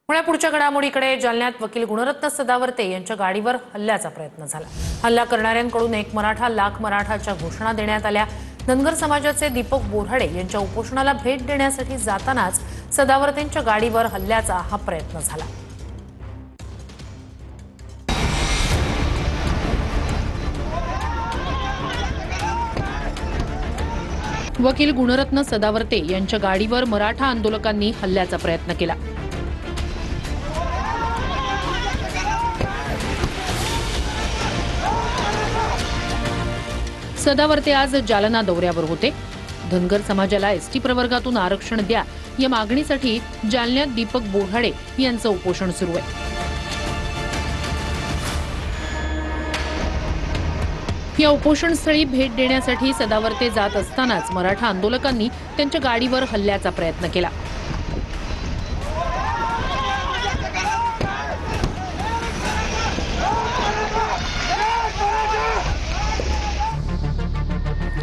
पुढच्या घडामोडीकडे जालन्यात वकील गुणरत्न सदावर्ते यांच्या गाडीवर हल्ल्याचा प्रयत्न झाला। हल्ला करणाऱ्यांकडून एक मराठा लाख मराठाच्या घोषणा देण्यात आल्या। धनगर समाजाचे दीपक बोऱ्हाडे यांच्या उपोषणाला भेट देण्यासाठी जातानाच सदावर्तेंच्या गाडीवर हल्ल्याचा हा प्रयत्न झाला। वकील गुणरत्न सदावर्ते यांच्या गाडीवर मराठा आंदोलकांनी हल्ल्याचा प्रयत्न केला। सदावर्ते आज जालना दौऱ्यावर होते। धनगर समाजाला एसटी प्रवर्गातून आरक्षण द्या या मागणीसाठी जालन्यात दीपक बोऱ्हाडे यांचं उपोषण सुरू आहे। या उपोषणस्थळी भेट देण्यासाठी सदावर्ते जात असतानाच मराठा आंदोलकांनी त्यांच्या गाडीवर हल्ल्याचा प्रयत्न केला।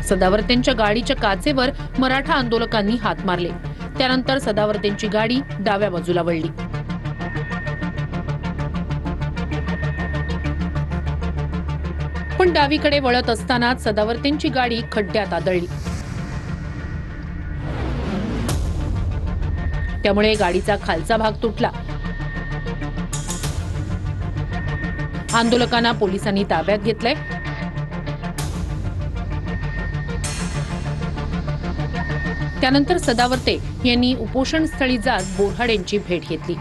सदावर्तेंच्या गाडीच्या काचेवर मराठा आंदोलकांनी हात मारले। त्यानंतर सदावर्तेंची गाडी डाव्या बाजूला वळली। पण डावीकडे वळत असतानाच सदावर्तेंची गाडी खड्ड्यात आदळली। त्यामुळे गाडीचा खालचा भाग तुटला। आंदोलकांना पोलिसांनी ताब्यात घेतलंय। त्यानंतर सदावर्ते यांनी उपोषणस्थळी जात बोऱ्हाडेंची भेट घेतली।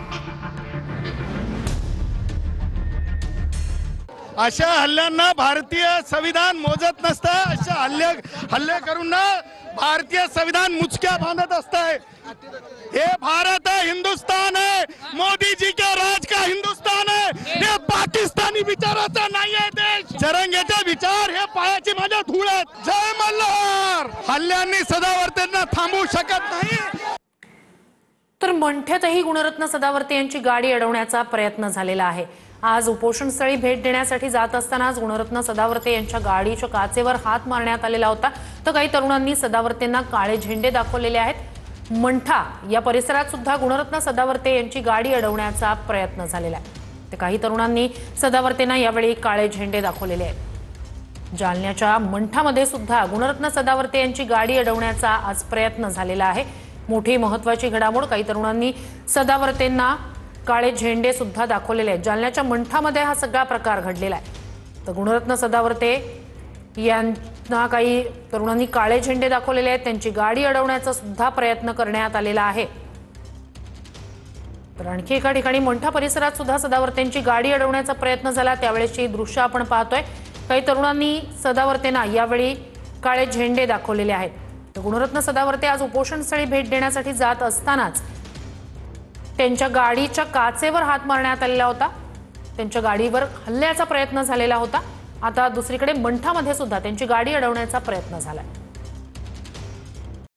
अशा हल्ल्यांना भारतीय संविधान मोजत नसतं। अशा हल्ले करून भारतीय संविधान मुचक्या बांधत असतंय। हे भारत है, हिंदुस्तान है, मोदी जी के राज का हिंदुस्तान है। हे पाकिस्तानी विचाराचा नाही आहे देश। जरंगेचे विचार हे पायाची माझ्या धूळ आहेत। जय मल्हार। हल्ल्यांनी सदावर्तेंना थांबवू शकत नाही। तर मंठ्यातही गुणरत्न सदावर्ते यांची गाडी अडवण्याचा प्रयत्न झालेला आहे। आज उपोषणस्थळी भेट देण्यासाठी जात असतानाच गुणरत्न सदावर्ते यांच्या गाडीच्या काचेवर हात मारण्यात आलेला होता। तर काही तरुणांनी सदावर्तेंना काळे झेंडे दाखवलेले आहेत। मंठा या परिसरात सुद्धा गुणरत्न सदावर्ते यांची गाडी अडवण्याचा प्रयत्न झालेला आहे। तर काही तरुणांनी सदावर्तेंना यावेळी काळे झेंडे दाखवलेले आहेत। जालन्याच्या मंठामध्ये सुद्धा गुणरत्न सदावर्ते यांची गाडी अडवण्याचा आज प्रयत्न झालेला आहे। मोठी महत्त्वाची घडामोड, काही तरुणांनी सदावर्तेंना काळे झेंडे सुद्धा दाखवलेले आहेत। जालन्याच्या मंठामध्ये हा सगळा प्रकार घडलेला आहे। तर गुणरत्न सदावर्ते यांना काही तरुणांनी काळे झेंडे दाखवलेले आहेत। त्यांची गाडी अडवण्याचा सुद्धा प्रयत्न करण्यात आलेला आहे। तर आणखी एका ठिकाणी मंठा परिसरात सुद्धा सदावर्तेंची गाडी अडवण्याचा प्रयत्न झाला। त्यावेळेची दृश्य आपण पाहतोय। काही तरुणांनी सदावर्तेंना यावेळी काळे झेंडे दाखवलेले आहेत। तर गुणरत्न सदावर्ते आज उपोषणस्थळी भेट देण्यासाठी जात असतानाच त्यांच्या गाडीच्या काचेवर हात मारण्यात आलेला होता। त्यांच्या गाडीवर हल्ल्याचा प्रयत्न झालेला होता। आता दुसरीकडे मंठामध्ये सुद्धा त्यांची गाडी अडवण्याचा प्रयत्न झाला।